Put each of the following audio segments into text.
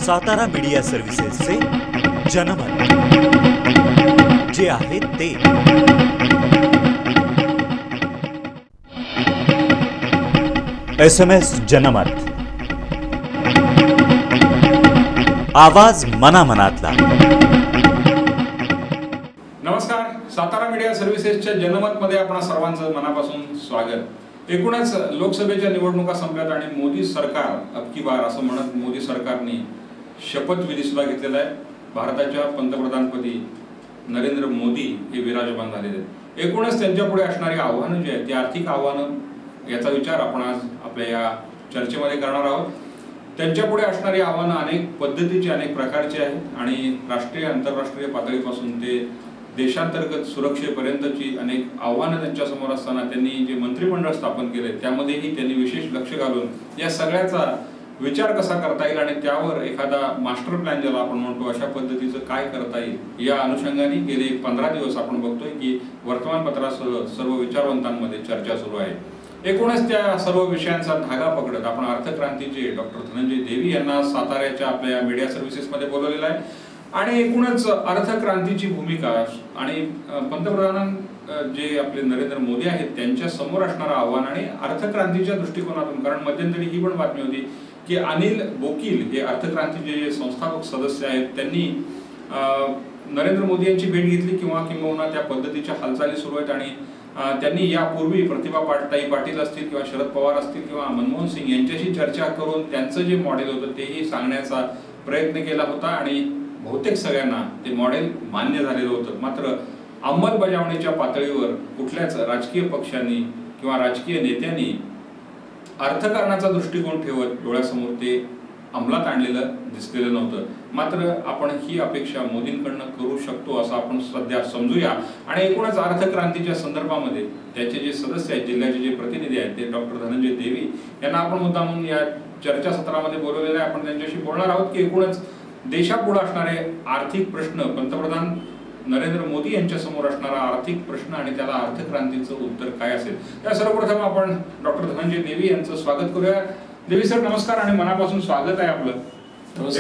Satara media सर्व्हिसेसचे जनमत जे आहे ते। SMS जनमत, आवाज मनामनातला। नमस्कार, सातारा मीडिया सर्व्हिसेसच्या जनमत मध्ये आपणा सर्वांचं मनापासून स्वागत। एकूणच लोकसभेच्या निवडणुका संपल्यात आणि मोदी सरकार अबकी बार असं म्हणत मोदी सरकारने शपथविधी सुद्धा घेतलेला आहे। भारताच्या पंतप्रधानपदी नरेंद्र मोदी हे विराजमान झालेले आहेत। एकूणच त्यांच्यापुढे असणारी आव्हानं जी आहेत ती आर्थिक आव्हानं याचा विचार आपण आज आपल्या या चर्चेमध्ये करणार आहोत। त्यांच्यापुढे असणारी आव्हानं अनेक पद्धतीची अनेक प्रकारची आहेत आणि राष्ट्रीय आंतरराष्ट्रीय पातळीपासून ते देशांतर्गत सुरक्षेपर्यंतची अनेक आव्हानं त्यांच्या समोर असताना त्यांनी जे मंत्रिमंडळ स्थापन केले त्यामध्येही त्यांनी विशेष लक्ष घालून या सगळ्याचा विचार कसा करता येईल आणि त्यावर एखादा मास्टर प्लॅन ज्याला आपण म्हणतो अशा पद्धतीचं काय करता येईल या अनुषंगाने गेले 15 दिवस आपण बघतोय की वर्तमानपत्रासह सर्व विचारवंतांमध्ये चर्चा सुरू आहे। एकूणच त्या सर्व विषयांचा धागा पकडत आपण अर्थक्रांतीचे डॉक्टर धनंजय देवी यांना साताऱ्याच्या आपल्या मीडिया सर्व्हिसेस मध्ये बोलवलेलं आहे आणि एकूणच अर्थक्रांतीची भूमिका आणि पंतप्रधान जे आपले नरेंद्र मोदी आहेत त्यांच्या समोर असणारं आव्हान आणि अर्थक्रांतीच्या दृष्टिकोनातून, कारण मध्यंतरी ही पण बातमी होती की अनिल बोकील हे अर्थक्रांतीचे जे संस्थापक सदस्य आहेत त्यांनी नरेंद्र मोदी यांची भेट घेतली किंवा त्या पद्धतीच्या हालचाली सुरू आहेत आणि त्यांनी यापूर्वी प्रतिभा पाटील असतील किंवा शरद पवार असतील किंवा मनमोहन सिंग यांच्याशी चर्चा करून त्यांचं जे मॉडेल होतं तेही सांगण्याचा प्रयत्न केला होता आणि बहुतेक सगळ्यांना ते मॉडेल मान्य झालेलं होतं। मात्र अंमलबजावणीच्या पातळीवर कुठल्याच राजकीय पक्षांनी किंवा राजकीय नेत्यांनी अर्थकारणाचा दृष्टिकोन ठेवत डोळ्यासमोर ते अंमलात आणलेलं दिसलेलं नव्हतं। मात्र आपण ही अपेक्षा मोदींकडनं करू शकतो असं आपण सध्या समजूया आणि एकूणच अर्थक्रांतीच्या संदर्भामध्ये त्याचे जे सदस्य आहेत, जिल्ह्याचे जे प्रतिनिधी आहेत ते डॉक्टर धनंजय देवी यांना आपण मुद्दामून या चर्चासत्रामध्ये बोलवलेलं आहे। आपण त्यांच्याशी बोलणार आहोत की एकूणच देशापुढे असणारे आर्थिक प्रश्न, पंतप्रधान नरेंद्र मोदी यांच्या समोर असणारा आर्थिक प्रश्न आणि त्याला अर्थक्रांतीचं उत्तर काय असेल। त्या सर्वप्रथम आपण डॉक्टर धनंजय देवी यांचं स्वागत करूया। देवी सर नमस्कार आणि मनापासून स्वागत आहे आपलं।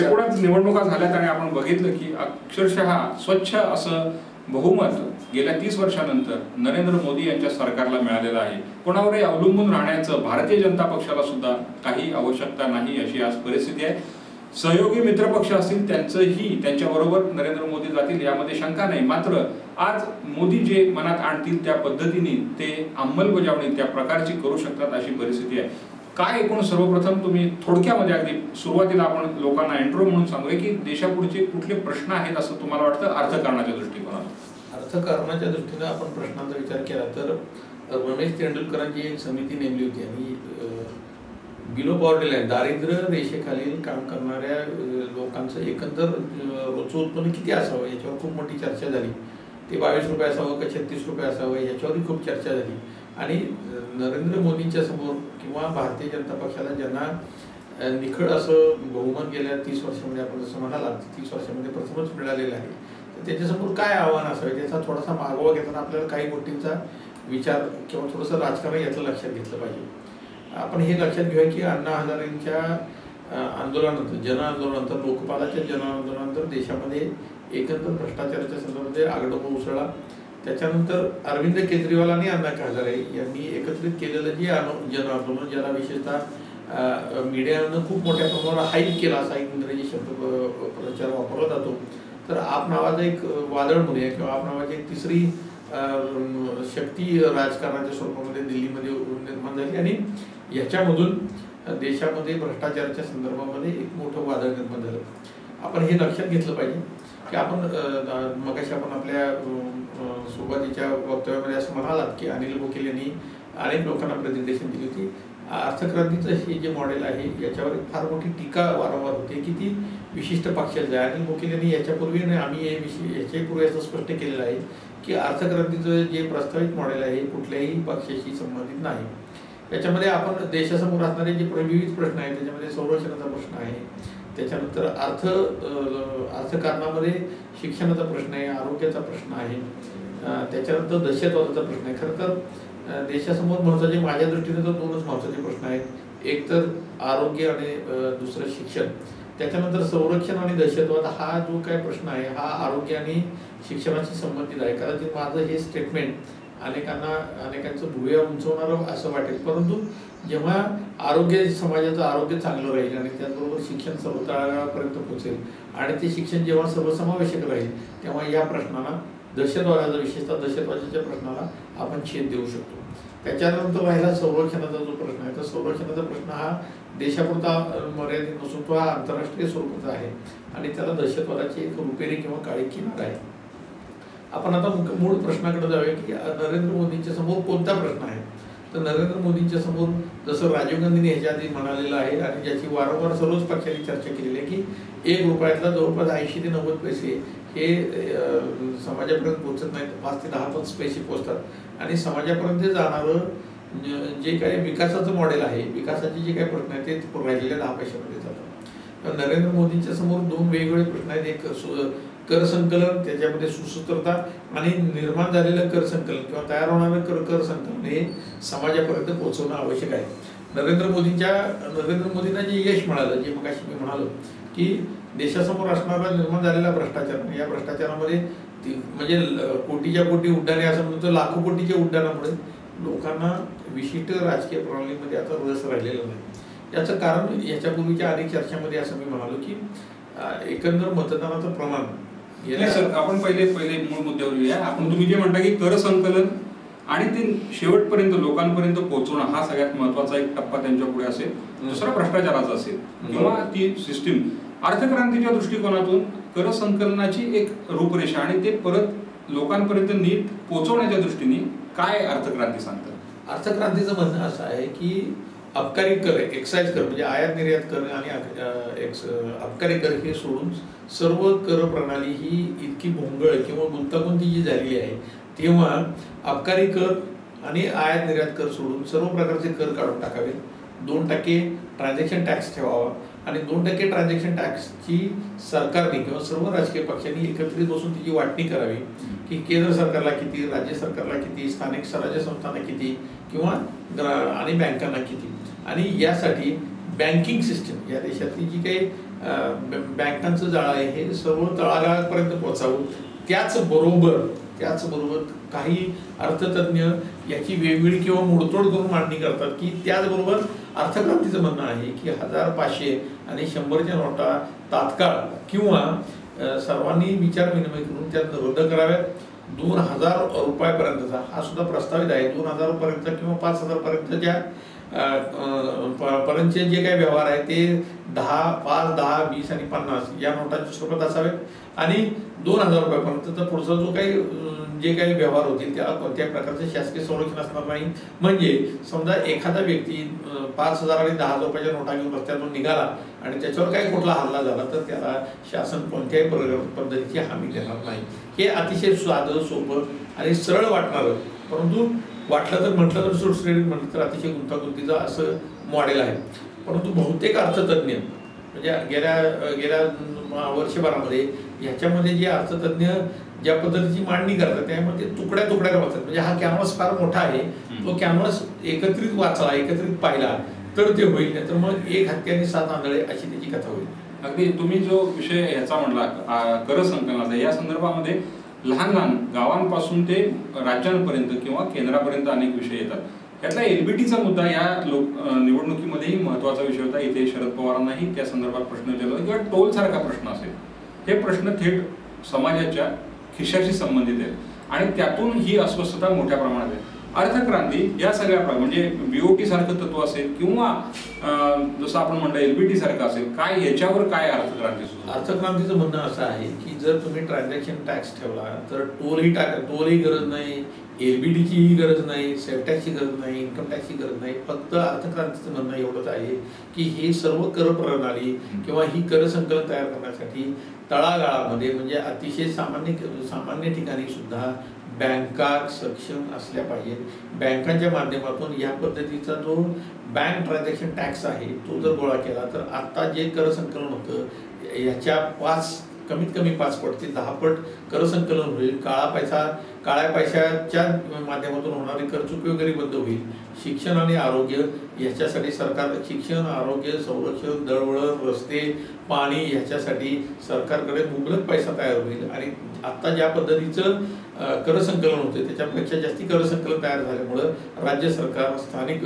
एकूणच निवडणुका झाल्यात आणि आपण बघितलं की अक्षरशः स्वच्छ असं बहुमत गेल्या 30 वर्षानंतर नरेंद्र मोदी यांच्या सरकारला मिळालेलं आहे। कोणावरही अवलंबून राहण्याचं भारतीय जनता पक्षाला सुद्धा काही आवश्यकता नाही अशी आज परिस्थिती आहे। सहयोगी मित्रपक्ष असतील त्यांचंही त्यांच्याबरोबर नरेंद्र मोदी जातील यामध्ये शंका नाही। मात्र आज मोदी जे मनात आणतील त्या पद्धतीने ते अंमलबजावणी त्या प्रकारची करू शकतात अशी परिस्थिती आहे। काय एकूण सर्वप्रथम तुम्ही थोडक्यामध्ये अगदी सुरुवातीला आपण लोकांना इंट्रो म्हणून सांगूया की देशापुढचे कुठले प्रश्न आहेत असं तुम्हाला वाटतं अर्थकारणाच्या दृष्टिकोनातून? अर्थकारणाच्या दृष्टीने आपण प्रश्नांचा विचार केला तर रमेश तेंडुलकरांची एक समिती नेमली होती आणि बिलो पॉवर्टी लाईन दारिद्र्य रेषेखालील काम करणाऱ्या लोकांचं एकंदर रोजचं उत्पन्न किती असावं याच्यावर खूप मोठी चर्चा झाली। ते 22 रुपये असावं का 36 रुपये असावं याच्यावरही खूप चर्चा झाली आणि नरेंद्र मोदींच्या समोर किंवा भारतीय जनता पक्षाला ज्यांना निखळ असं बहुमत गेल्या 30 वर्षामध्ये आपण जसं म्हणाला 30 वर्षामध्ये प्रथमच मिळालेलं आहे तर त्याच्यासमोर काय आव्हान असावे त्याचा थोडासा मागोवा घेताना आपल्याला काही गोष्टींचा विचार किंवा थोडंसं राजकारण याचं लक्षात घेतलं पाहिजे। आपण हे लक्षात घेऊया की अण्णा हजारेंच्या आंदोलनानंतर जनआंदोलनानंतर लोकपालाच्या जनआंदोलनानंतर देशामध्ये एकंदर भ्रष्टाचाराच्या संदर्भामध्ये आगडोंब उसळला। त्याच्यानंतर अरविंद केजरीवाल आणि अण्णा हजारे यांनी एकत्रित केलेलं जे जनआंदोलन ज्याला विशेषतः मीडियानं खूप मोठ्या प्रमाणावर हाईप केला असा एक इंग्रजी शब्द प्रचार वापरला जातो। तर आप नावाचं एक वादळ म्हणूया किंवा आप नावाची एक तिसरी शक्ती राजकारणाच्या स्वरूपामध्ये दिल्लीमध्ये निर्माण झाली आणि याच्यामधून देशामध्ये भ्रष्टाचाराच्या संदर्भामध्ये एक मोठं वादळ निर्माण झालं। आपण हे लक्षात घेतलं पाहिजे की आपण मगाशी आपण आपल्या सुरुवातीच्या वक्तव्यामध्ये असं म्हणालात की अनिल बोकील यांनी अनेक लोकांना प्रेझेंटेशन दिली होती। अर्थक्रांतीचं हे जे मॉडेल आहे याच्यावर फार मोठी टीका वारंवार होते की ती विशिष्ट पक्षाचं आहे। अनिल बोकील यांनी याच्यापूर्वी आम्ही याच्यापूर्वी असं स्पष्ट केलेलं आहे की अर्थक्रांतीचं जे प्रस्तावित मॉडेल आहे कुठल्याही पक्षाशी संबंधित नाही। याच्यामध्ये आपण देशासमोर असणारे जे विविध प्रश्न आहेत त्याच्यामध्ये संरक्षणाचा प्रश्न आहे, त्याच्यानंतर अर्थकारणामध्ये शिक्षणाचा प्रश्न आहे, आरोग्याचा प्रश्न आहे, त्याच्यानंतर दहशतवादाचा प्रश्न आहे। खरं तर देशासमोर महत्त्वाचे माझ्या दृष्टीने तर 2च महत्त्वाचे प्रश्न आहेत, एक तर आरोग्य आणि दुसरं शिक्षण। त्याच्यानंतर संरक्षण आणि दहशतवाद हा जो काय प्रश्न आहे हा आरोग्य आणि शिक्षणाशी संबंधित आहे. कदाचित माझं हे स्टेटमेंट अनेकांचं भुवया उंचवणारं असं वाटेल, परंतु जेव्हा समाजाचं आरोग्य चांगलं राहील आणि त्याचबरोबर शिक्षण सर्वतळागाळापर्यंत पोहोचेल आणि ते शिक्षण जेव्हा सर्वसमावेशक राहील तेव्हा या प्रश्नाला विशेषतः दहशतवादाच्या प्रश्नाला आपण छेद देऊ शकतो. त्याच्यानंतर राहिला संरक्षणाचा जो प्रश्न आहे, तर संरक्षणाचा प्रश्न हा देशापुरता मर्यादित नसून तो हा आंतरराष्ट्रीय स्वरूपाचा आहे आणि त्याला दहशतवादाची एक रुपेरी किंवा काळी किनार आहे. आपण आता मूळ प्रश्नाकडे जाऊया की नरेंद्र मोदींच्या समोर कोणता प्रश्न आहे. तर नरेंद्र मोदींच्या समोर जसं राजीव गांधींनी ह्याच्या आधी म्हणालेलं आहे आणि ज्याची वारंवार सर्वच पक्षांनी चर्चा केलेली आहे की 1 रुपयातला जवळपास 80 ते 90 पैसे हे समाजापर्यंत पोहोचत नाहीत, 5 ते 10 पैसे पोहोचतात आणि समाजापर्यंत जाणारं जे काही विकासाचं मॉडेल आहे, विकासाचे जे काही प्रश्न आहेत ते राहिलेल्या 10 पैशामध्ये जातात. तर नरेंद्र मोदींच्या समोर 2 वेगवेगळे प्रश्न आहेत. एक कर संकलन, त्याच्यामध्ये सुसूत्रता आणि निर्माण झालेलं कर संकलन किंवा तयार होणारं कर संकलन हे समाजापर्यंत पोहोचवणं आवश्यक आहे. नरेंद्र मोदींना जे यश मिळालं, जे मगाशी मी म्हणालो की देशासमोर असणारा निर्माण झालेला भ्रष्टाचार, या भ्रष्टाचारामध्ये म्हणजे कोटीच्या कोटी उड्डाणे असं म्हणतो, लाखो कोटीच्या उड्डाणामुळे लोकांना विशिष्ट राजकीय प्रणालीमध्ये आता रस राहिलेला नाही. याचं कारण याच्यापूर्वीच्या अनेक चर्चामध्ये असं मी म्हणालो की एकंदर मतदानाचं प्रमाण सर आपण पहिले मूळ मुद्द्यावर येऊया. तुम्ही जे म्हणता की कर संकलन आणि ते शेवटपर्यंत लोकांपर्यंत पोहोचवणं हा सगळ्यात महत्वाचा एक टप्पा त्यांच्या पुढे असेल. दुसरा भ्रष्टाचाराचा असेल किंवा ती सिस्टीम. अर्थक्रांतीच्या दृष्टिकोनातून कर संकलनाची एक रूपरेषा आणि ते परत लोकांपर्यंत नीट पोहोचवण्याच्या दृष्टीने काय अर्थक्रांती सांगतात? अर्थक्रांतीचं म्हणणं असं आहे की अबकारी कर, एक्साईज कर म्हणजे आयात निर्यात कर आणि अबकारी कर हे सोडून सर्व कर प्रणाली ही इतकी भोंगळ किंवा गुंतागुंती झालेली आहे, तेव्हा अबकारी कर आणि आयात निर्यात कर सोडून सर्व प्रकारचे कर काढून टाकावे. 2% ट्रान्झॅक्शन टॅक्स ठेवावा आणि 2% ट्रान्झॅक्शन टॅक्सची सरकारने किंवा सर्व राजकीय पक्षांनी एकत्रित बसून तिची वाटणी करावी की केंद्र सरकारला किती, राज्य सरकारला किती, स्थानिक स्वराज्य संस्थांना किती किंवा आणि बँकांना किती. आणि यासाठी बँकिंग सिस्टम या देशातली जी काही बँकांचं जाळं आहे हे सर्व तळागाळापर्यंत पोहोचावं. त्याचबरोबर काही अर्थतज्ञ याची वेगवेगळी किंवा मोडतोड करून मांडणी करतात की त्याचबरोबर अर्थक्रांतीचं म्हणणं आहे की 1000, 500 आणि 100च्या नोटा तात्काळ किंवा सर्वांनी विचार विनिमय करून त्यात रद्द कराव्यात. 2000 रुपयापर्यंतचा हा सुद्धा प्रस्तावित आहे. 2000 पर्यंत किंवा 5000 पर्यंतच्या पर्यंतचे जे काही व्यवहार आहे ते 5, 10, 20 आणि 50 या नोटांच्या स्वरूपात असावेत आणि 2000 रुपयापर्यंतचा पुढचा जो काही जे काही व्यवहार होतील त्याला कोणत्याही प्रकारचे शासकीय संरक्षण असणार नाही. म्हणजे समजा एखादा व्यक्ती 5000 आणि 10,000 रुपयाच्या नोटा घेऊन रस्त्यातून निघाला आणि त्याच्यावर काही कुठला हल्ला झाला तर त्याला शासन कोणत्याही पद्धतीची हमी देणार नाही. हे अतिशय साधं, सोपं आणि सरळ वाटणारं, परंतु वाटलं तर म्हटलं तर सुटसुटीत म्हटलं तर अतिशय गुंतागुंतीचं असं मॉडेल आहे. परंतु बहुतेक अर्थतज्ञ म्हणजे गेल्या वर्षभरामध्ये ह्याच्यामध्ये जे अर्थतज्ञ ज्या पद्धतीची मांडणी करतात त्यामध्ये तुकड्या वाचतात. म्हणजे हा कॅनव्हास फार मोठा आहे, तो कॅनव्हास एकत्रित वाचला, एकत्रित पाहिला तर ते होईल, नाही तर मग 1 हत्ती आणि 7 आंधळे अशी त्याची कथा होईल. अगदी तुम्ही जो विषय याचा म्हणला कर संकलनाचा, या संदर्भामध्ये लहान गावांपासून ते राज्यांपर्यंत किंवा केंद्रापर्यंत अनेक विषय येतात. यातला एलबीटीचा मुद्दा या निवडणुकीमध्येही महत्वाचा विषय होता. इथे शरद पवारांनाही त्या संदर्भात प्रश्न विचारला होता किंवा टोल सारखा प्रश्न असेल. हे प्रश्न थेट समाजाच्या खिशाशी संबंधित आहेत आणि त्यातून ही अस्वस्थता मोठ्या प्रमाणात आहे. अर्थक्रांती या सगळ्या म्हणजे बीओटी सारखं तत्व असेल किंवा जसं आपण म्हणतो एलबीटी सारखं असेल, काय याच्यावर काय अर्थक्रांतीचं म्हणणं असं आहे की जर तुम्ही ट्रान्झॅक्शन टॅक्स ठेवला तर टोलही गरज नाही, एलबीटीचीही गरज नाही, सेल टॅक्सची गरज नाही, इन्कम टॅक्सची गरज नाही. फक्त अर्थक्रांतीचं म्हणणं एवढंच आहे की ही सर्व कर प्रणाली किंवा ही कर संकलन तयार करण्यासाठी तळागाळामध्ये म्हणजे अतिशय सामान्य ठिकाणी सुद्धा बँका सक्षम असल्या पाहिजेत. बँकांच्या माध्यमातून या पद्धतीचा जो बँक ट्रान्झॅक्शन टॅक्स आहे तो जर गोळा केला तर आता जे कर संकलन होतं याच्या कमीत कमी 5 पट ते 10 पट कर संकलन होईल. काळ्या पैशाच्या माध्यमातून होणारी कर चुकी वगैरे बंद होईल. शिक्षण आणि आरोग्य ह्याच्यासाठी सरकार शिक्षण, आरोग्य, संरक्षण, दळणवळण, रस्ते, पाणी ह्याच्यासाठी सरकारकडे मुबलक पैसा तयार होईल. आणि आत्ता ज्या पद्धतीचं कर संकलन होते त्याच्यापेक्षा जास्ती कर संकलन तयार झाल्यामुळं राज्य सरकार, स्थानिक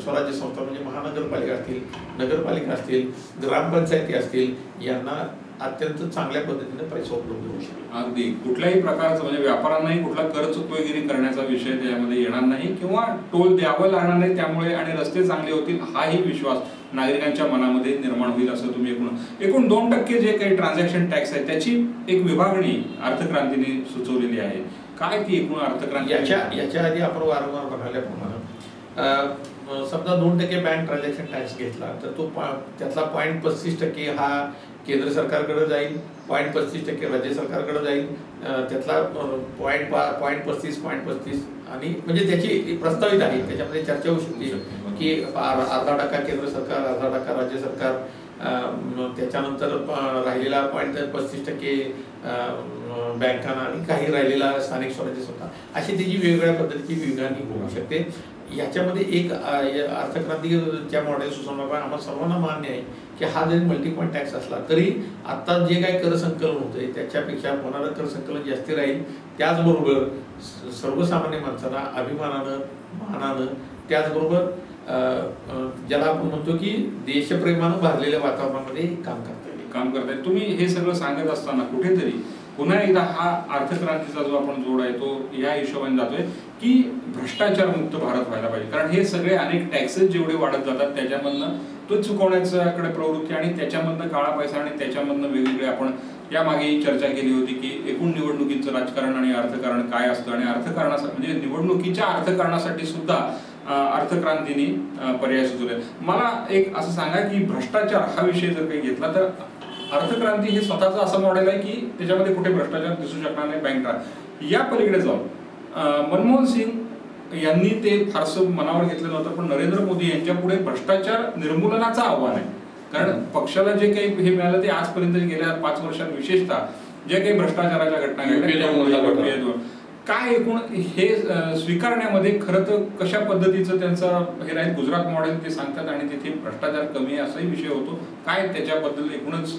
स्वराज्य संस्था म्हणजे महानगरपालिका असतील, नगरपालिका असतील, ग्रामपंचायती असतील, यांना अत्यंत चांगल्या पद्धतीने पैसा उपलब्ध होऊ शकेल. अगदी कुठल्याही प्रकारचं म्हणजे व्यापाऱ्यांनाही कुठला कर चुकवेगिरी करण्याचा विषय त्यामध्ये येणार नाही किंवा टोल द्यावं लागणार नाही त्यामुळे, आणि रस्ते चांगले होतील हाही विश्वास नागरिकांच्या मनामध्ये निर्माण होईल असं तुम्ही एकूण 2% जे काही ट्रान्झॅक्शन टॅक्स आहे त्याची एक विभागणी अर्थक्रांतीने सुचवलेली आहे. काय ती एकूण अर्थक्रांती? याच्या आधी आपण वारंवार म्हणाल्याप्रमाणे समजा 2% बँक ट्रान्झॅक्शन टॅक्स घेतला तर तो त्यातला 0.35% हा केंद्र सरकारकडे जाईल, 0.35% राज्य सरकारकडे जाईल, त्यातला 0.35 आणि म्हणजे त्याची प्रस्तावित आहे, त्याच्यामध्ये चर्चा होऊ शकते की 0.5% केंद्र सरकार, 0.5% राज्य सरकार, त्याच्यानंतर राहिलेला 0.35% बँकांना आणि काही राहिलेला स्थानिक स्वराज्य संस्था, अशी त्याची वेगवेगळ्या पद्धतीची विभागणी होऊ शकते. याच्यामध्ये एक अर्थक्रांतीच्या मॉडेल सुचवण्यावर आम्हाला सर्वांना मान्य आहे की हा जरी मल्टी पॉईंट टॅक्स असला तरी आता जे काही कर संकलन होतंय त्याच्यापेक्षा होणारं कर संकलन जास्त राहील. त्याचबरोबर सर्वसामान्य माणसांना अभिमानानं, मानानं, त्याचबरोबर ज्याला आपण म्हणतो की देशप्रेमानं भरलेल्या वातावरणामध्ये काम करता येईल. तुम्ही हे सगळं सांगत असताना कुठेतरी पुन्हा एकदा हा अर्थक्रांतीचा जो आपण जोड आहे तो या हिशोबाने जातोय की भ्रष्टाचार मुक्त भारत व्हायला पाहिजे. कारण हे सगळे अनेक टॅक्सेस जेवढे वाढत जातात त्याच्यामधनं तो चुकवण्याच्याकडे प्रवृत्ती आणि त्याच्यामधनं काळा पैसा आणि त्याच्यामधनं वेगवेगळे आपण यामागे चर्चा केली होती की एकूण निवडणुकीचं राजकारण आणि अर्थकारण काय असतं आणि अर्थकारणासाठी म्हणजे निवडणुकीच्या अर्थकारणासाठी सुद्धा अर्थक्रांतीने पर्याय सुचवले. मला एक असं सांगा की भ्रष्टाचार हा विषय जर काही घेतला तर अर्थक्रांती हे स्वतःचं असं मॉडेल आहे की त्याच्यामध्ये कुठे भ्रष्टाचार दिसू शकणार नाही. बँक या पलीकडे जाऊन मनमोहन सिंग यांनी ते फारसं मनावर घेतलं नव्हतं, पण नरेंद्र मोदी यांच्या पुढे भ्रष्टाचार निर्मूलनाचं आव्हान आहे. कारण पक्षाला जे काही हे मिळालं ते आजपर्यंत गेल्या 5 वर्षात विशेषतः जे काही भ्रष्टाचाराच्या घटना घडल्या काय एकूण हे स्वीकारण्यामध्ये खरं तर कशा पद्धतीचं त्यांचं हे राहील. गुजरात मॉडेल ते सांगतात आणि तिथे भ्रष्टाचार कमी असाही विषय होतो. काय त्याच्याबद्दल एकूणच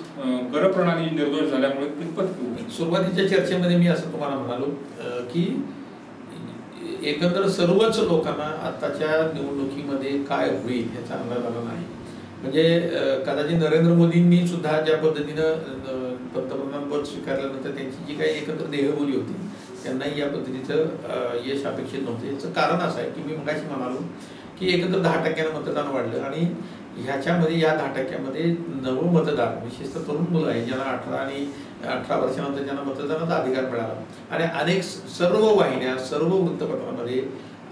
कर प्रणाली निर्दोष झाल्यामुळे कितपत? सुरुवातीच्या चर्चेमध्ये मी असं तुम्हाला म्हणालो की एकंदर सर्वच लोकांना आताच्या निवडणुकीमध्ये काय होईल याचा अंदाज आला नाही. म्हणजे कदाचित नरेंद्र मोदींनी सुद्धा ज्या पद्धतीनं पंतप्रधान पद स्वीकारल्यानंतर त्यांची जी काही एकंदर देहबोली होती त्यांनाही या पद्धतीचं यश अपेक्षित नव्हतं. याचं कारण असं आहे की मी मगाशी म्हणालो की एकंदर 10% मतदान वाढलं आणि ह्याच्यामध्ये या 10%मध्ये नवं मतदार विशेषतः तरुण मुलं आहे ज्यांना 18 वर्षानंतर ज्यांना मतदानाचा अधिकार मिळाला. आणि अनेक सर्व वाहिन्या, सर्व वृत्तपत्रांमध्ये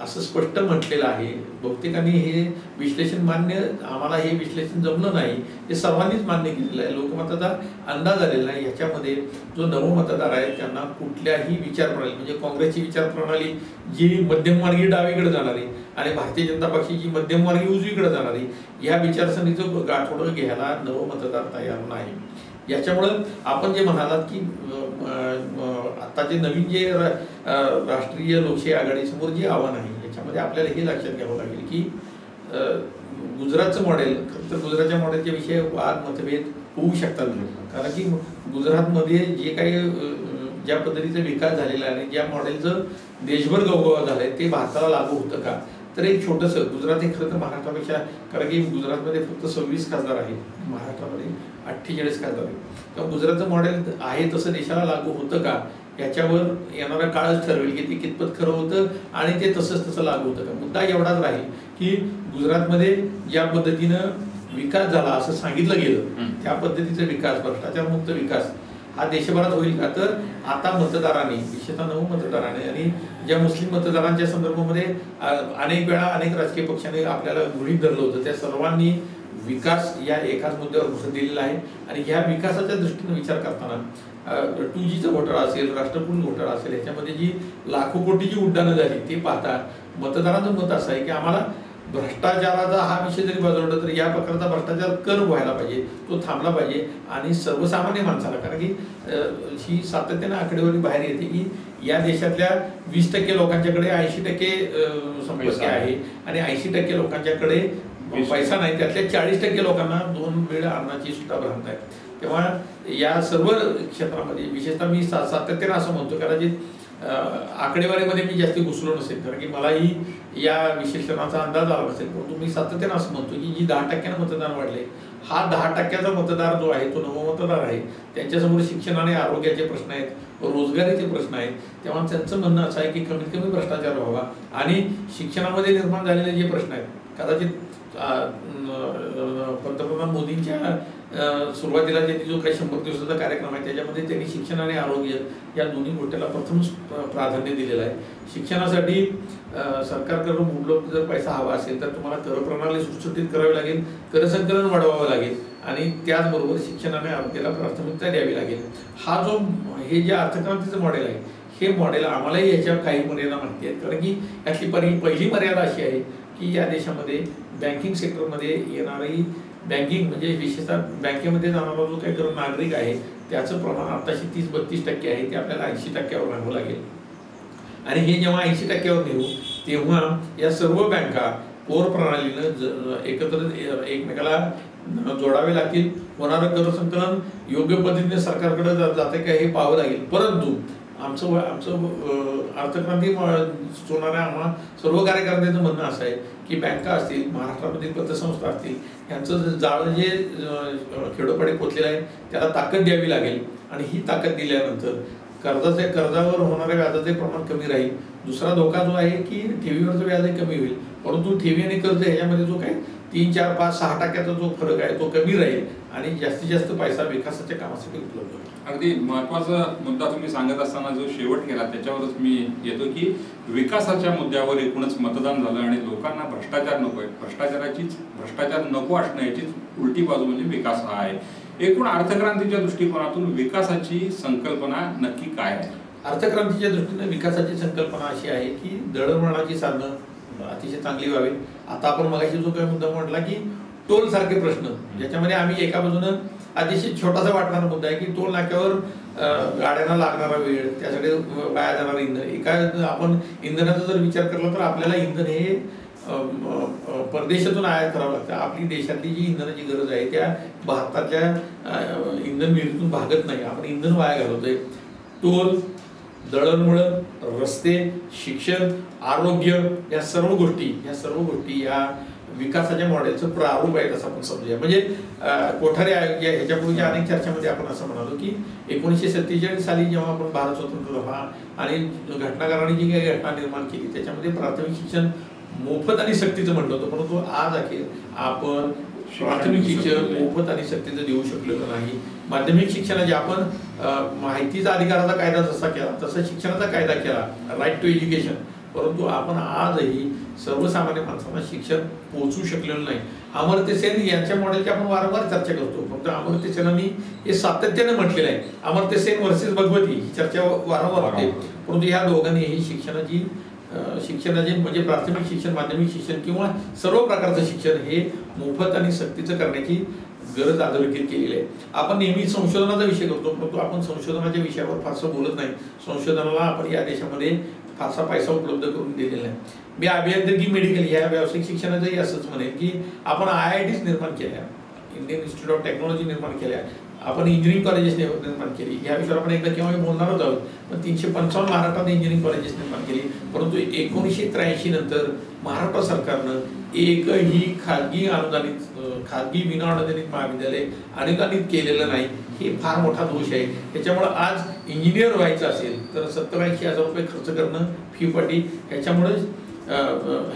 असं स्पष्ट म्हटलेलं आहे. बहुतेकांनी हे विश्लेषण आम्हाला हे विश्लेषण जमलं नाही, हे सर्वांनीच मान्य केलेलं आहे. लोकमताचा अंदाज आलेला आहे. ह्याच्यामध्ये जो नवमतदार आहे त्यांना कुठल्याही विचार प्रणाली म्हणजे काँग्रेसची विचार प्रणाली जी मध्यममार्गी डावीकडे जाणारी आणि भारतीय जनता पक्षाची मध्यममार्गी उजवीकडे जाणारी या विचारसरणीचं गाठोडं घ्यायला नवमतदार तयार नाही. याच्यामुळं आपण जे म्हणालात की आता जे नवीन जे राष्ट्रीय लोकशाही आघाडीसमोर जे आव्हान आहे याच्यामध्ये आपल्याला हे लक्षात घ्यावं लागेल की गुजरातचं मॉडेल तर गुजरातच्या मॉडेलच्या विषयी वाद मतभेद होऊ शकतात. कारण की गुजरातमध्ये जे काही ज्या पद्धतीचा विकास झालेला आहे आणि ज्या मॉडेलचं देशभर गवगवा झालंय ते भारताला लागू होतं का? तर एक छोटंसं गुजरात हे खरं तर महाराष्ट्रापेक्षा, कारण की गुजरातमध्ये फक्त 26 खासदार आहेत, महाराष्ट्रामध्ये 48 खासदार आहेत. तर गुजरातचं मॉडेल आहे तसं देशाला लागू होतं का याच्यावर येणारा काळच ठरवेल की ते कितपत खरं होतं आणि ते तसं लागू होतं का. मुद्दा एवढाच राहील की गुजरातमध्ये ज्या पद्धतीनं विकास झाला असं सांगितलं गेलं त्या पद्धतीचा विकास, भ्रष्टाचारमुक्त विकास हा देशभरात होईल का? तर आता मतदारांनी विशेषतः नवमतदारांनी आणि ज्या मुस्लिम मतदारांच्या संदर्भामध्ये अनेक वेळा अनेक राजकीय पक्षांनी आपल्याला गृहीत धरलं होतं त्या सर्वांनी विकास या एकाच मुद्द्यावर भर दिलेला आहे. आणि ह्या विकासाच्या दृष्टीने विचार करताना 2Gचं घोटाळा असेल, राष्ट्रकुल घोटाळा असेल, ह्याच्यामध्ये जी लाखो कोटीची उड्डाणं झाली ते पाहता मतदारांचं मत असं आहे की आम्हाला भ्रष्टाचाराचा हा विषय जरी बाजूला तर या प्रकारचा भ्रष्टाचार कर व्हायला पाहिजे, तो थांबला पाहिजे. आणि सर्वसामान्य माणसाला, कारण की ही सातत्याने आकडेवारी बाहेर येते की या देशातल्या 20% लोकांच्याकडे 80% संपत्ती आहे आणि 80% लोकांच्याकडे पैसा नाही. त्यातल्या 40% लोकांना 2 वेळ अन्नाची सुद्धा भ्रांत आहे. तेव्हा या सर्व क्षेत्रामध्ये विशेषतः मी सातत्याने असं म्हणतो, कदाचित आकडेवारीमध्ये मी जास्ती घुसलो नसेल, कारण की मलाही या विश्लेषणाचा अंदाज आला नसेल, परंतु मी सातत्याने असं म्हणतो की जी 10% मतदान वाढले, हा 10% मतदार जो आहे तो नवमतदार आहे. त्यांच्यासमोर शिक्षण आणि आरोग्याचे प्रश्न आहेत, रोजगारीचे प्रश्न आहेत. तेव्हा त्यांचं म्हणणं असं आहे की कमीत कमी भ्रष्टाचार व्हावा आणि शिक्षणामध्ये निर्माण झालेले जे प्रश्न आहेत, कदाचित पंतप्रधान मोदींच्या सुरुवातीला त्यांनी जो काही 100 दिवसाचा कार्यक्रम आहे त्याच्यामध्ये त्यांनी शिक्षण आणि आरोग्य या दोन्ही गोष्टीला प्रथम प्राधान्य दिलेलं आहे. शिक्षणासाठी सरकारकडून मुबलक जर पैसा हवा असेल तर तुम्हाला कर प्रणाली सुटसुटीत करावी लागेल, कर संकलन वाढवावं लागेल आणि त्याचबरोबर शिक्षण आणि आरोग्याला प्राथमिकता द्यावी लागेल. हा जो हे जे अर्थक्रांतीचं मॉडेल आहे, हे मॉडेल आम्हालाही याच्या काही मर्यादा माहिती आहेत. कारण की यातली पहिली मर्यादा अशी आहे की या देशामध्ये बँकिंग सेक्टरमध्ये येणारी बँकिंग म्हणजे विशेषतः बँकेमध्ये जाणारा जो काही नागरिक आहे त्याचं प्रमाण आताशी 30-32% आहे, ते आपल्याला 80%वर आणावं लागेल. आणि हे जेव्हा 80%वर नेऊ तेव्हा या सर्व बँका कोर प्रणालीनं एकत्र एकमेकाला जोडावे लागतील. होणारं कर संकलन योग्य पद्धतीने सरकारकडे जाते का हे पाहावं लागेल. परंतु आमचं अर्थक्रांती सोडणाऱ्या आम्हा सर्व कार्यकर्त्यांचं म्हणणं असं आहे की बँका असतील, महाराष्ट्रामधील पतसंस्था असतील, यांचं जाळं जे खेडोपाडी पोचलेलं आहे त्याला ताकद द्यावी लागेल. आणि ही ताकद दिल्यानंतर कर्जावर होणाऱ्या व्याजाचे प्रमाण कमी राहील. दुसरा धोका जो आहे की ठेवीवरचं व्याजही कमी होईल, परंतु ठेवी आणि कर्ज ह्याच्यामध्ये जो काही 3, 4, 5, 6% जो फरक आहे तो कमी राहील आणि जास्तीत जास्त पैसा विकासाच्या कामासाठी उपलब्ध होईल. अगदी महत्त्वाचा मुद्दा तुम्ही सांगत असताना जो शेवट केला त्याच्यावरच मी येतो की विकासाच्या मुद्द्यावर एकूणच मतदान झालं आणि लोकांना भ्रष्टाचार नको आहे, भ्रष्टाचार नको असणं याचीच उलटी बाजू म्हणजे विकास हा आहे. एकूण अर्थक्रांतीच्या दृष्टिकोनातून विकासाची संकल्पना नक्की काय आहे? अर्थक्रांतीच्या दृष्टीने विकासाची संकल्पना अशी आहे की दळणवळणाची साधनं अतिशय चांगली व्हावी. आता आपण मगाशी जो काही मुद्दा म्हटला की टोल सारखे प्रश्न, ज्याच्यामध्ये आम्ही एका बाजूनं अतिशय छोटासा वाटणारा मुद्दा आहे की टोल नाक्यावर गाड्यांना लागणारा वेळ, त्यासाठी वाया जाणारं इंधन, एका आपण इंधनाचा जर विचार केला तर आपल्याला इंधन हे परदेशातून आयात करावं लागतं. आपली देशातली जी इंधनाची गरज आहे त्या भारताच्या इंधन विहिरीतून भागत नाही. आपण इंधन वाया घालवतोय. टोल, दळणवळण, रस्ते, शिक्षण, आरोग्य या सर्व गोष्टी या विकासाच्या मॉडेलचं प्रारूप आहेत असं आपण समजूया. म्हणजे कोठारी आयोग ह्याच्यापूर्वीच्या अनेक चर्चामध्ये आपण असं म्हणालो की 1947 साली जेव्हा आपण भारत स्वतंत्र झाला आणि घटनाकारांनी जी काही घटना निर्माण केली त्याच्यामध्ये प्राथमिक शिक्षण मोफत आणि सक्तीचं म्हटलं होतं, परंतु आज अखेर आपण प्राथमिक शिक्षण मोफत आणि सक्तीचं देऊ शकलेलो नाही. माध्यमिक शिक्षणाचे आपण माहितीचा अधिकाराचा कायदा जसा केला तसा शिक्षणाचा कायदा केला, राईट टू एज्युकेशन, परंतु आपण आजही सर्वसामान्य माणसांना शिक्षण पोहोचू शकलेलं नाही. अमर्त्य सेन यांच्या मॉडेलची आपण वारंवार चर्चा करतो, फक्त अमर्त्य सेनांनी हे सातत्याने म्हटलेलं आहे. अमर्त्य सेन वर्सेस भगवती ही चर्चा वारंवार होते, परंतु या दोघांनीही शिक्षणाचे म्हणजे प्राथमिक शिक्षण, माध्यमिक शिक्षण किंवा सर्व प्रकारचं शिक्षण हे मोफत आणि सक्तीचं करण्याची गरज अधोरेखित केलेली आहे. आपण नेहमी संशोधनाचा विषय करतो, परंतु आपण संशोधनाच्या विषयावर फारसं बोलत नाही. संशोधनाला आपण या देशामध्ये फारसा पैसा उपलब्ध करून दिलेला नाही. मी अभियांत्रिकी, मेडिकल या व्यावसायिक शिक्षणाचंही असंच म्हणेन की आपण IITs निर्माण केल्या, इंडियन इन्स्टिट्यूट ऑफ टेक्नॉलॉजी निर्माण केल्या, आपण इंजिनिअरिंग कॉलेजेस निर्माण केली. या विषयावर आपण एकदा केव्हा बोलणारच आहोत. पण 355 महाराष्ट्रात इंजिनिअरिंग कॉलेजेस निर्माण केली, परंतु 1983 नंतर महाराष्ट्र सरकारनं एकही खाजगी विना अनुदानित महाविद्यालय अनुदानित केलेलं नाही. हे फार मोठा दोष आहे. त्याच्यामुळे आज इंजिनियर व्हायचं असेल तर 70-80 हजार रुपये खर्च करणं फी पाटी, ह्याच्यामुळे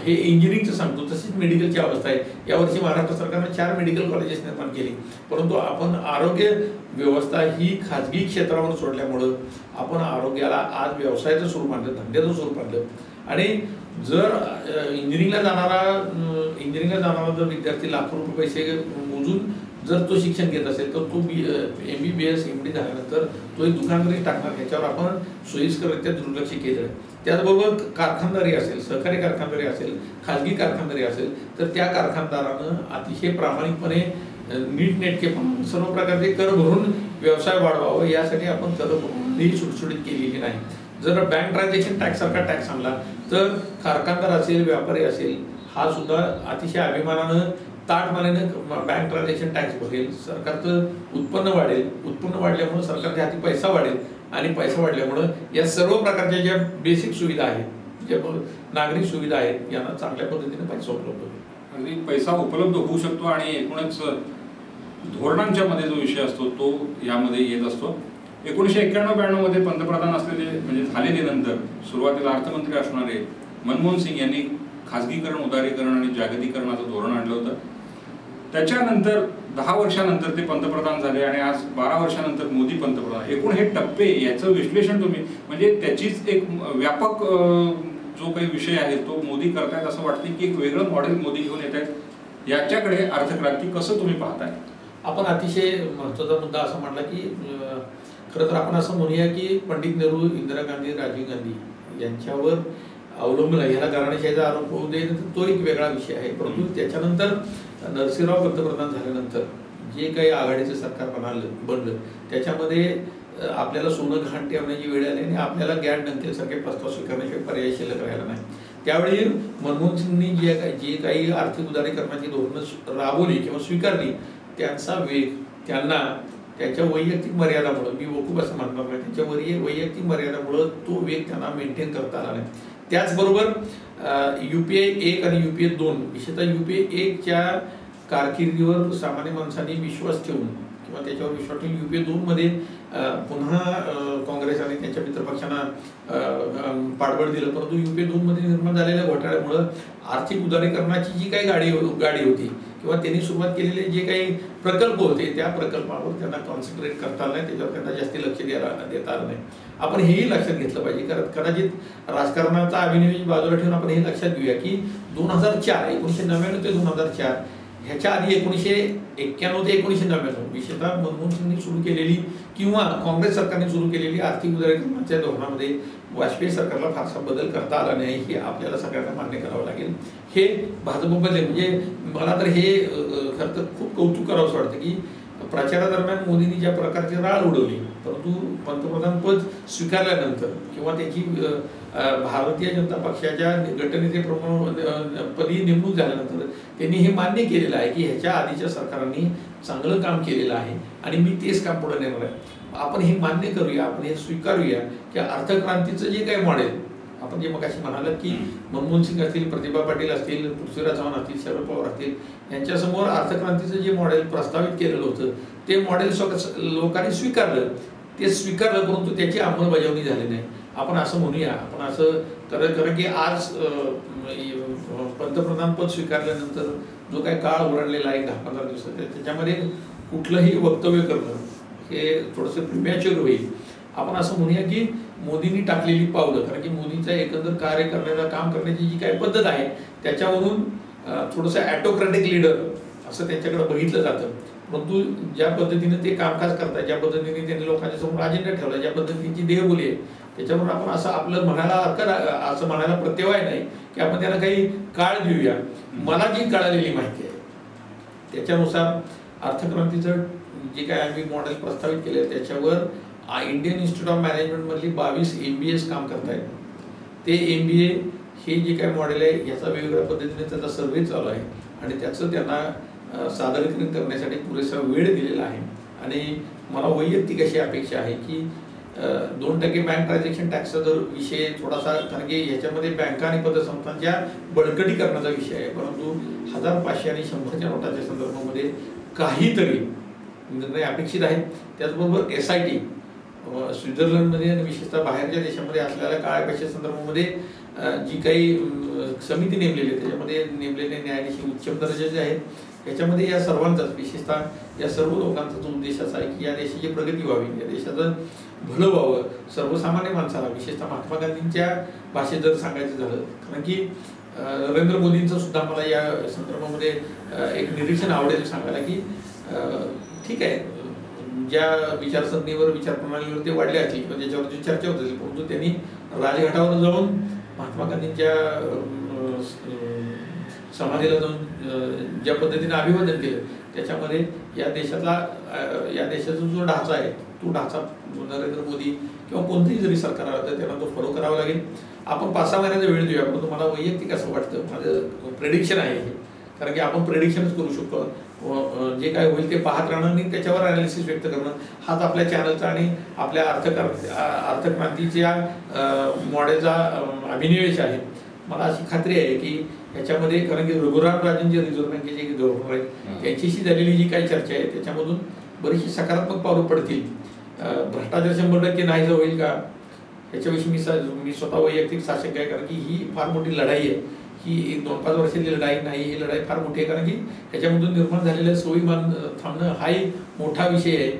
हे इंजिनिअरिंगचं सांगतो. तशीच मेडिकलची अवस्था आहे. यावर्षी महाराष्ट्र सरकारनं 4 मेडिकल कॉलेजेस निर्माण केली, परंतु आपण आरोग्य व्यवस्था ही खाजगी क्षेत्रावर सोडल्यामुळं आपण आरोग्याला आज व्यवसायाचं स्वरूप आणलं, धंद्याचं स्वरूप आणलं. आणि जर इंजिनिअरिंगला जाणारा जर विद्यार्थी लाखो रुपये पैसे मोजून जर तो शिक्षण घेत असेल तर तो MBBS MD झाल्यानंतर तो एक दुकानदारी टाकणार, ह्याच्यावर आपण सोयीस्कररित्या दुर्लक्ष केलं आहे. त्याचबरोबर कारखानदारी असेल, सहकारी कारखानदारी असेल, खाजगी कारखानदारी असेल, तर त्या कारखानदारानं अतिशय प्रामाणिकपणे नीटनेटकेपणे सर्व प्रकारचे कर भरून व्यवसाय वाढवावा, यासाठी आपण कर भरूनही सुटसुटीत केलेली नाही. जर बँक ट्रान्झॅक्शन टॅक्स सारखा टॅक्स आणला तर कारखानदार असेल, व्यापारी असेल, हा सुद्धा अतिशय अभिमानानं ताटमानेनं बँक ट्रान्झॅक्शन टॅक्स भरेल. सरकारचं उत्पन्न वाढेल, उत्पन्न वाढल्यामुळे सरकारच्या हाती पैसा वाढेल आणि पैसा वाढल्यामुळं या सर्व प्रकारच्या ज्या बेसिक सुविधा आहेत, ज्या नागरिक सुविधा आहेत, यांना चांगल्या पद्धतीने पैसा उपलब्ध होईल. आणि पैसा उपलब्ध होऊ शकतो आणि एकूणच धोरणांच्या मध्ये जो विषय असतो तो यामध्ये येत असतो. 1991-92 मध्ये पंतप्रधान असलेले म्हणजे झालेले नंतर सुरुवातीला अर्थमंत्री असणारे मनमोहन सिंग यांनी खाजगीकरण, उदारीकरण आणि जागतिकीकरणाचं धोरण आणलं होतं. त्याच्यानंतर 10 वर्षानंतर ते पंतप्रधान झाले आणि आज 12 वर्षानंतर मोदी पंतप्रधान. एकूण हे टप्पे याचं विश्लेषण तुम्ही म्हणजे त्याचीच एक व्यापक जो काही विषय आहे तो मोदी करतायत असं वाटतं की एक वेगळं मॉडेल मोदी घेऊन येत आहेत. याच्याकडे अर्थक्रांती कसं तुम्ही पाहताय? आपण अतिशय महत्त्वाचा मुद्दा असा म्हटला की खरं तर आपण असं म्हणूया की पंडित नेहरू, इंदिरा गांधी, राजीव गांधी यांच्यावर अवलंबून आहे. ह्याला घराणेशाहीचा आरोप होऊ दे तो एक वेगळा विषय आहे. परंतु त्याच्यानंतर नरसिंहराव पंतप्रधान झाल्यानंतर जे काही आघाडीचं सरकार बनलं त्याच्यामध्ये आपल्याला सोनं गहाण ठेवण्याची वेळ आली आणि आपल्याला गॅट डंकेसारखे प्रस्ताव स्वीकारण्याशिवाय पर्याय शिल्लक राहिला नाही. त्यावेळी मनमोहन सिंगनी जे काही आर्थिक उदारीकरणाची धोरणं राबवली किंवा स्वीकारली, त्यांचा वेग त्यांना त्यांच्या वैयक्तिक मर्यादामुळं, मी वकूफ असं म्हणणार नाही, त्यांच्या वैयक्तिक मर्यादामुळं तो वेग त्यांना मेंटेन करता आला नाही. त्याचबरोबर UPA 1 आणि UPA 2 विशेषतः UPA 1च्या कारकिर्दीवर सामान्य माणसांनी विश्वास ठेवून किंवा त्याच्यावर विश्वास ठेवून UPA 2 मध्ये पुन्हा काँग्रेस आणि त्यांच्या मित्रपक्षांना पाठबळ दिलं. परंतु UPA 2 मध्ये निर्माण झालेल्या घोटाळ्यामुळं आर्थिक उदारीकरणाची जी काही गाडी होती किंवा त्यांनी सुरुवात केलेले जे काही प्रकल्प होते त्या प्रकल्पावर त्यांना कॉन्सन्ट्रेट करता आलं नाही, त्याच्यावर त्यांना जास्ती लक्ष देता आलं नाही. आपण हेही लक्षात घेतलं पाहिजे, कारण कदाचित राजकारणाचा अभिनय बाजूला ठेवून आपण हे लक्षात घेऊया की 2004 1999 ते 2004 ह्याच्या आधी 1991 ते 1999 विशेषतः मनमोहन सिंगनी सुरू केलेली किंवा काँग्रेस सरकारने सुरू केलेली आर्थिक उदारीकरणाच्या धोरणामध्ये वाजपेयी सरकारला फारसा बदल करता आला नाही, हे आपल्याला सगळ्यांना मान्य करावं लागेल. हे भाजपमध्ये म्हणजे मला तर हे खरं तर खूप कौतुक करावंसं वाटतं की प्रचारादरम्यान मोदींनी ज्या प्रकारची राळ उडवली, परंतु पंतप्रधान पद स्वीकारल्यानंतर किंवा त्याची भारतीय जनता पक्षाच्या गटनेते पदी नेमणूक झाल्यानंतर त्यांनी हे मान्य केलेलं आहे की ह्याच्या आधीच्या सरकारांनी चांगलं काम केलेलं आहे आणि मी तेच काम पुढे नेणार आहे. आपण हे मान्य करूया, आपण हे स्वीकारूया की अर्थक्रांतीचं जे काही मॉडेल आपण जे मगाशी म्हणालात की मनमोहन सिंग असतील, प्रतिभा पाटील असतील, पृथ्वीराज चव्हाण असतील, शरद पवार असतील, यांच्यासमोर अर्थक्रांतीचं जे मॉडेल प्रस्तावित केलेलं होतं ते मॉडेल लोकांनी स्वीकारलं. ते स्वीकारलं परंतु त्याची अंमलबजावणी झाली नाही. आपण असं म्हणूया, आपण असं कारण की आज पंतप्रधान पद स्वीकारल्यानंतर जो काही काळ ओलांडलेला आहे 10-15 दिवसाचा, त्याच्यामध्ये कुठलंही वक्तव्य करणं हे थोडंसं प्रिमॅच्युअर होईल. आपण असं म्हणूया की मोदींनी टाकलेली पावलं, कारण की मोदींचा एकंदर कार्य करण्याचा, काम करण्याची जी काही पद्धत आहे त्याच्यावरून थोडंसं ॲटोक्रॅटिक लीडर असं त्यांच्याकडे बघितलं जातं. परंतु ज्या पद्धतीने ते कामकाज करतात, ज्या पद्धतीने त्यांनी लोकांच्या समोर अजेंडा ठेवला, ज्या पद्धतीची देहबोली आहे, त्याच्यावर आपण असं आपलं म्हणायला असं म्हणायला प्रत्यवाय नाही की आपण त्याला काही काळ देऊया. मला जी कळालेली माहिती आहे त्याच्यानुसार अर्थक्रांतीचं जे काय आम्ही मॉडेल प्रस्तावित केले त्याच्यावर इंडियन इन्स्टिट्यूट ऑफ मॅनेजमेंटमधली 22 MBAs काम करतायत. ते MBA हे जे काय मॉडेल आहे याचा वेगवेगळ्या पद्धतीने त्याचा सर्व्हे चालू आहे आणि त्याचं त्यांना सादरीकरण करण्यासाठी पुरेसा वेळ दिलेला आहे. आणि मला वैयक्तिक अशी अपेक्षा आहे की 2% बँक ट्रान्झॅक्शन टॅक्सचा जर विषय थोडासा, कारण की ह्याच्यामध्ये बँका आणि पतसंस्थांच्या बळकटीकरणाचा विषय आहे, परंतु 1000, 500 आणि 100च्या नोटाच्या संदर्भामध्ये काहीतरी निर्णय अपेक्षित आहेत. त्याचबरोबर SIT स्वित्झर्लंडमध्ये आणि विशेषतः बाहेरच्या देशामध्ये असलेल्या काळ्या पैशा संदर्भामध्ये जी काही समिती नेमलेली आहे त्याच्यामध्ये नेमलेले न्यायाधीश उत्तम दर्जाचे आहेत. याच्यामध्ये या सर्वांचाच, विशेषतः या सर्व लोकांचाच उद्देश असा आहे की या देशाची प्रगती व्हावी, या देशाचं भलं व्हावं सर्वसामान्य माणसाला. विशेषतः महात्मा गांधींच्या भाषेत जर सांगायचं झालं, कारण की नरेंद्र मोदींचं सुद्धा मला या संदर्भामध्ये एक निरीक्षण आवडेल सांगायला की ठीक आहे, ज्या विचारसरणीवर विचारप्रणालीवर ते वाढले असतील किंवा ज्याच्यावरची चर्चा होत असेल, परंतु त्यांनी राजघाटावर जाऊन महात्मा गांधींच्या समाधीला जाऊन ज्या पद्धतीने अभिवादन केलं, त्याच्यामध्ये या देशाचा जो ढाचा आहे तो ढाचा नरेंद्र मोदी किंवा कोणतंही जरी सरकार आलं तर त्यांना तो फॉलो करावा लागेल. आपण 5-6 महिन्याचा वेळ देऊया, परंतु मला वैयक्तिक असं वाटतं, माझं प्रेडिक्शन आहे हे, कारण की आपण प्रेडिक्शनच करू शकतो, जे काय होईल ते पाहत राहणं आणि त्याच्यावर अनालिसिस व्यक्त करणं हाच आपल्या चॅनलचा आणि आपल्या अर्थक्रांतीच्या मॉडेलचा अभिनिवेश आहे. मला अशी खात्री आहे की ह्याच्यामध्ये, कारण की रघुराम राजन जे रिझर्व्ह बँकेचे गव्हर्नर आहेत त्यांच्याशी झालेली जी काही चर्चा आहे त्याच्यामधून बरीचशी सकारात्मक पावलं पडतील. भ्रष्टाचार 100% नाहीसा होईल का याच्याविषयी मी स्वतः वैयक्तिक साशंक आहे, कारण की ही फार मोठी लढाई आहे. ही 2-5 वर्षाची लढाई नाही, ही लढाई फार मोठी आहे, कारण की ह्याच्यामधून निर्माण झालेल्या सोयी थांबणं हाही मोठा विषय आहे.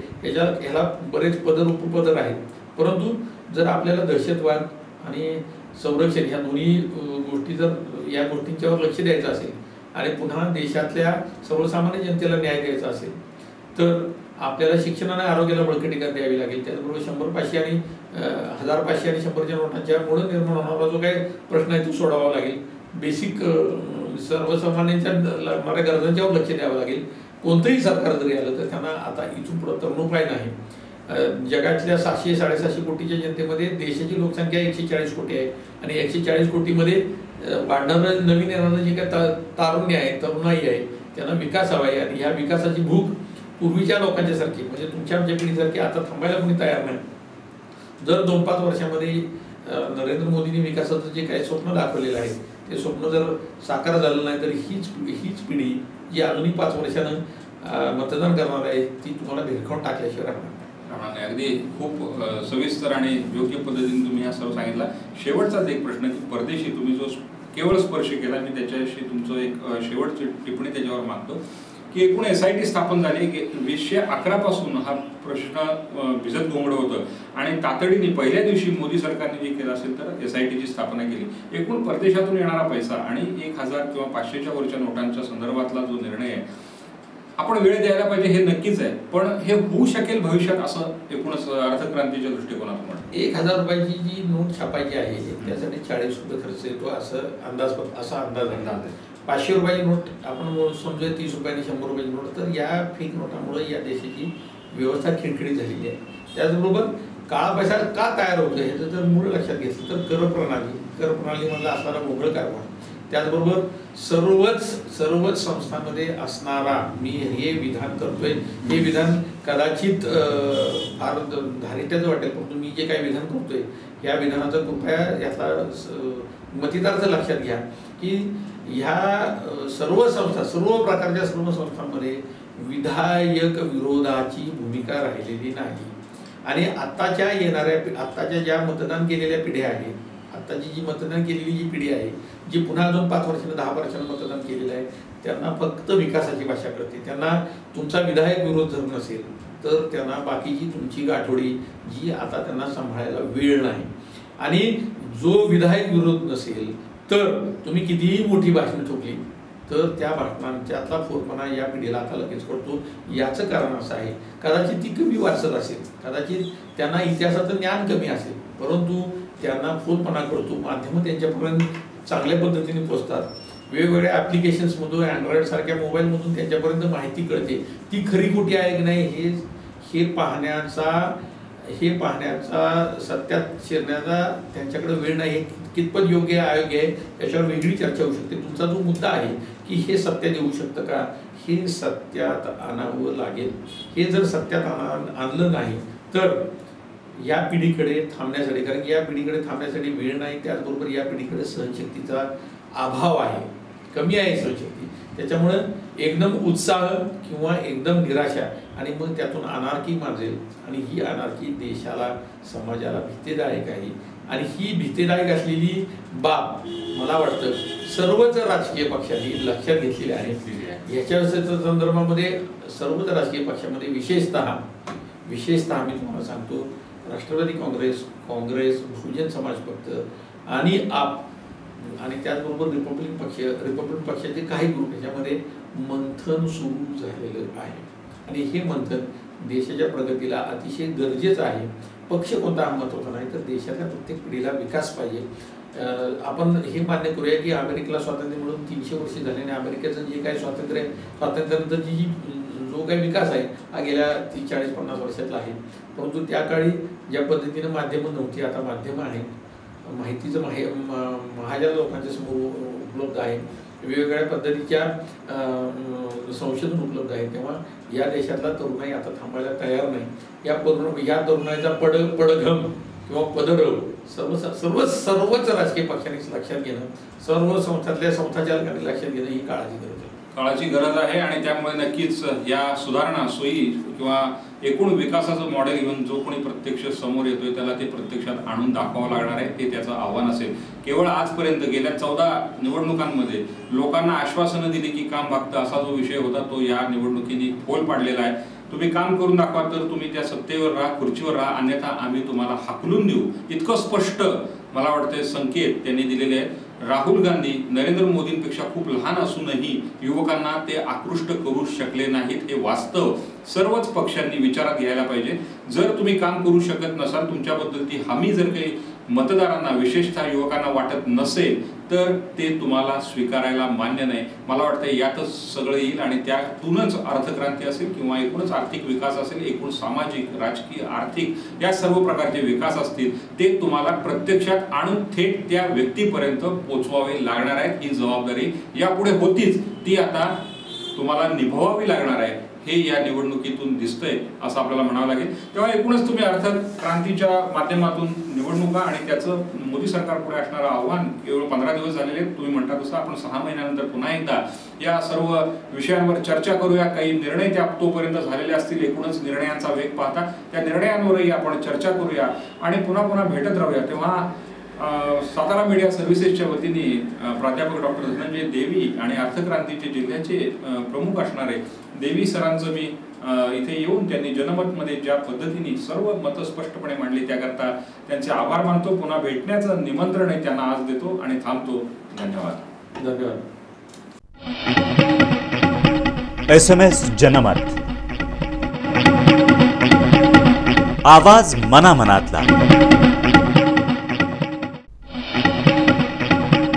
ह्याला बरेच उपपदर आहेत. परंतु जर आपल्याला दहशतवाद आणि संरक्षण ह्या दोन्ही गोष्टी या गोष्टींच्यावर लक्ष द्यायचं असेल आणि पुन्हा देशातल्या सर्वसामान्य जनतेला न्याय द्यायचा असेल तर आपल्याला शिक्षण आणि आरोग्याला बळकटी द्यावी लागेल. त्याचबरोबर 100, 500 आणि 1000, 500 आणि 100च्या नोटांच्या मुळे निर्माण होणारा जो काही प्रश्न आहे तो सोडावा लागेल. बेसिक सर्वसामान्यांच्या लागणाऱ्या गरजांच्यावर लक्ष द्यावं लागेल. कोणतंही सरकार जरी आलं तर त्यांना आता इथून पुढे तरुणोपाय नाही. जगातल्या 700-750 कोटीच्या जनतेमध्ये देशाची लोकसंख्या 140 कोटी आहे आणि 140 कोटीमध्ये वाढणारं नवीन येणारं जे काय तारुण्य आहे, तरुणाई आहे, त्यांना विकास हवा आहे. आणि ह्या विकासाची भूक पूर्वीच्या लोकांच्या सारखी, म्हणजे तुमच्या आमच्या पिढीसारखी आता थांबायला कोणी तयार नाही. जर 2-5 वर्षामध्ये नरेंद्र मोदींनी विकासाचं जे काही स्वप्न दाखवलेलं आहे ते स्वप्न जर साकार झालं नाही तर हीच पिढी जी अजूनही 5 वर्षानं मतदान करणार आहे ती तुम्हाला भिरकावून टाकल्याशिवाय राहणार नाही. अगदी खूप सविस्तर आणि योग्य पद्धतीने तुम्ही हा सर्व सांगितला. शेवटचाच एक प्रश्न की परदेशी तुम्ही जो केवळ स्पर्श केला, मी त्याच्याशी तुमचं एक शेवटची टिप्पणी त्याच्यावर मागतो की एकूण SIT स्थापन झाली की 2011 पासून हा प्रश्न भिजत घोंगडं होतं आणि तातडीने पहिल्या दिवशी मोदी सरकारने जे केलं असेल तर SITची स्थापना केली. एकूण परदेशातून येणारा पैसा आणि 1000 किंवा 500च्या वरच्या नोटांच्या संदर्भातला जो निर्णय आहे आपण वेळ द्यायला पाहिजे हे नक्कीच आहे, पण हे होऊ शकेल भविष्यात असं एकूणच अर्थक्रांतीच्या दृष्टिकोनातून 1000 रुपयाची जी नोट छापायची आहे त्यासाठी 40 रुपये खर्च येतो असा अंदाज आहे. 500 रुपयाची नोट आपण समजूया 30 रुपयांनी 100 रुपयाची नोट, तर या फेक नोटामुळे या देशाची व्यवस्था खिळखिळीत झालेली आहे. त्याचबरोबर काळा पैसा का तयार होतो ह्याचं जर मूळ लक्षात घेतलं तर करप्रणालीमधला असणारा भोंगळ कारभार, त्याचबरोबर सर्वच संस्थांमध्ये असणारा, मी हे विधान करतोय, हे विधान कदाचित फार धारित्याचं वाटेल, परंतु मी जे काही विधान करतोय या विधानाचा कृपया यातला मतितार्थ लक्षात घ्या की ह्या सर्व प्रकारच्या सर्व संस्थांमध्ये विधायक विरोधाची भूमिका राहिलेली नाही. आणि आत्ताच्या ज्या मतदान केलेल्या पिढ्या आहेत, आत्ताची जी मतदान केलेली जी पिढी आहे, जी पुन्हा अजून 5 वर्षानं 10 वर्षानं मतदान केलेलं आहे, त्यांना फक्त विकासाची भाषा कळते. त्यांना तुमचा विधायक विरोध जर नसेल तर त्यांना बाकीची तुमची गाठोडी जी आता त्यांना सांभाळायला वेळ नाही. आणि जो विधायक विरोध नसेल तर तुम्ही कितीही मोठी भाषणं ठोकली तर त्या भाषणांच्यातला फोरपणा या पिढीला आता लगेच कळतो. याचं कारण असं आहे, कदाचित ती कमी वाचत असेल, कदाचित त्यांना इतिहासाचं ज्ञान कमी असेल, परंतु त्यांना फोरपणा कळतो. माध्यमं त्यांच्यापर्यंत चांगल्या पद्धतीने पोहोचतात. वेगवेगळ्या ॲप्लिकेशन्समधून, अँड्रॉइड सारख्या मोबाईलमधून त्यांच्यापर्यंत माहिती कळते. ती खरी खोटी आहे की नाही हे पाहण्याचा सत्यात शिरण्याचा त्यांच्याकडे वेळ नाही. कितपत योग्य अयोग्य आहे याच्यावर वेगळी चर्चा होऊ शकते. तुमचा जो मुद्दा आहे की हे सत्यात येऊ शकतं का, हे सत्यात आणावं लागेल. हे जर सत्यात आणलं नाही तर या पिढीकडे थांबण्यासाठी, कारण की या पिढीकडे थांबण्यासाठी वेळ नाही, त्याचबरोबर या पिढीकडे सहनशक्तीचा अभाव आहे, कमी आहे सहनशक्ती. त्याच्यामुळं एकदम उत्साह किंवा एकदम निराशा आणि मग त्यातून अनार्की माजेल आणि ही अनार्की देशाला, समाजाला भीतीदायक आहे. आणि ही भीतीदायक असलेली बाब मला वाटतं सर्वच राजकीय पक्षांनी लक्षात घेतलेली आहे. ह्याच्या संदर्भामध्ये सर्वच राजकीय पक्षामध्ये विशेषतः मी तुम्हाला सांगतो, राष्ट्रवादी काँग्रेस, बहुजन समाज पक्ष आणि आप आणि त्याचबरोबर रिपब्लिकन पक्षाचे काही ग्रुप याच्यामध्ये मंथन सुरू झालेलं आहे. आणि हे मंथन देशाच्या प्रगतीला अतिशय गरजेचं आहे. पक्ष कोणता हा महत्त्वाचा नाही, तर देशाच्या प्रत्येक पिढीला विकास पाहिजे. आपण हे मान्य करूया की अमेरिकेला स्वातंत्र्य मिळून 300 वर्षे झाले आणि अमेरिकेचं जे काही स्वातंत्र्यानंतरची जो काही विकास आहे हा गेल्या 30-40-50 वर्षातला आहे. परंतु त्या काळी ज्या पद्धतीनं माध्यमं नव्हती, आता माध्यमं आहेत, माहितीचं महाजन लोकांच्या समोर उपलब्ध आहे, वेगवेगळ्या पद्धतीच्या संशोधन उपलब्ध आहे. तेव्हा या देशातला तरुणाई आता थांबायला तयार नाही. या तरुणाईचा पडघम किंवा पदरव सर्वच राजकीय पक्षांनी लक्षात घेणं, सर्व संस्थाचालकांनी लक्षात घेणं ही काळाची गरज आहे. आणि त्यामुळे नक्कीच या सुधारणा सोयी किंवा एकूण विकासाचं मॉडेल घेऊन जो कोणी प्रत्यक्ष समोर येतोय त्याला ते प्रत्यक्षात आणून दाखवावं लागणार आहे. ते त्याचं आव्हान असेल. केवळ आजपर्यंत गेल्या 14 निवडणुकांमध्ये लोकांना आश्वासनं दिली की काम भागतं असा जो विषय होता तो या निवडणुकीने फोल पाडलेला आहे. तुम्ही काम करून दाखवा तर तुम्ही त्या सत्तेवर राहा, खुर्चीवर राहा, अन्यथा आम्ही तुम्हाला हाकलून देऊ, इतकं स्पष्ट मला वाटतं संकेत त्यांनी दिलेले आहेत. राहुल गांधी नरेंद्र मोदींपेक्षा खूप लहान असूनही युवकांना ते आकृष्ट करू शकले नाहीत. हे वास्तव सर्वच पक्षांनी विचारात घ्यायला पाहिजे. जर तुम्ही काम करू शकत नसाल, तुमच्याबद्दल ती हमी जर काही मतदारांना विशेषतः युवकांना वाटत नसेल तर ते तुम्हाला स्वीकारायला मान्य नाही. मला वाटतं यातच सगळं येईल आणि त्यातूनच अर्थक्रांती असेल किंवा एकूणच आर्थिक विकास असेल, एकूण सामाजिक, राजकीय, आर्थिक या सर्व प्रकारचे विकास असतील ते तुम्हाला प्रत्यक्षात आणून थेट त्या व्यक्तीपर्यंत पोचवावे लागणार आहेत. ही जबाबदारी यापुढे होतीच, ती आता तुम्हाला निभवावी लागणार आहे. हे या निवडणुकीतून दिसतंय असं आपल्याला म्हणावं लागेल. तेव्हा एकूणच तुम्ही अर्थक्रांतीच्या माध्यमातून निवडणुका आणि त्याचं मोदी सरकार पुढे असणारं आव्हान केवळ 15 दिवस झालेले. तुम्ही म्हणता तसं आपण 6 महिन्यानंतर पुन्हा एकदा या सर्व विषयांवर चर्चा करूया. काही निर्णय त्या तोपर्यंत झालेले असतील. एकूणच निर्णयांचा वेग पाहता त्या निर्णयांवरही आपण चर्चा करूया आणि पुन्हा भेटत राहूया. तेव्हा सातारा मीडिया सर्व्हिसेसच्या वतीने प्राध्यापक डॉक्टर धनंजय देवी आणि अर्थक्रांतीचे जिल्ह्याचे प्रमुख असणारे देवी सरांचं मी इथे येऊन त्यांनी जनमतमध्ये ज्या पद्धतीने सर्व मतं स्पष्टपणे मांडली त्याकरता त्यांचे आभार मानतो. पुन्हा भेटण्याचं निमंत्रण आहे त्यांना आज देतो आणि थांबतो. धन्यवाद. SMS जनमत, आवाज मनामनातला.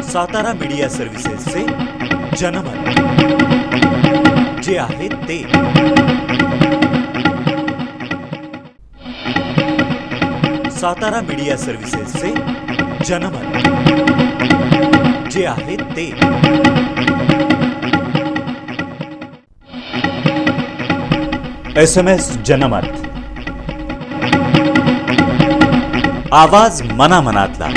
सातारा मीडिया सर्व्हिसेसचे जनमत जे आहे ते. सातारा मीडिया सर्व्हिसेसचे जनमत जे आहे ते. SMS जनमत, आवाज मनामनातला.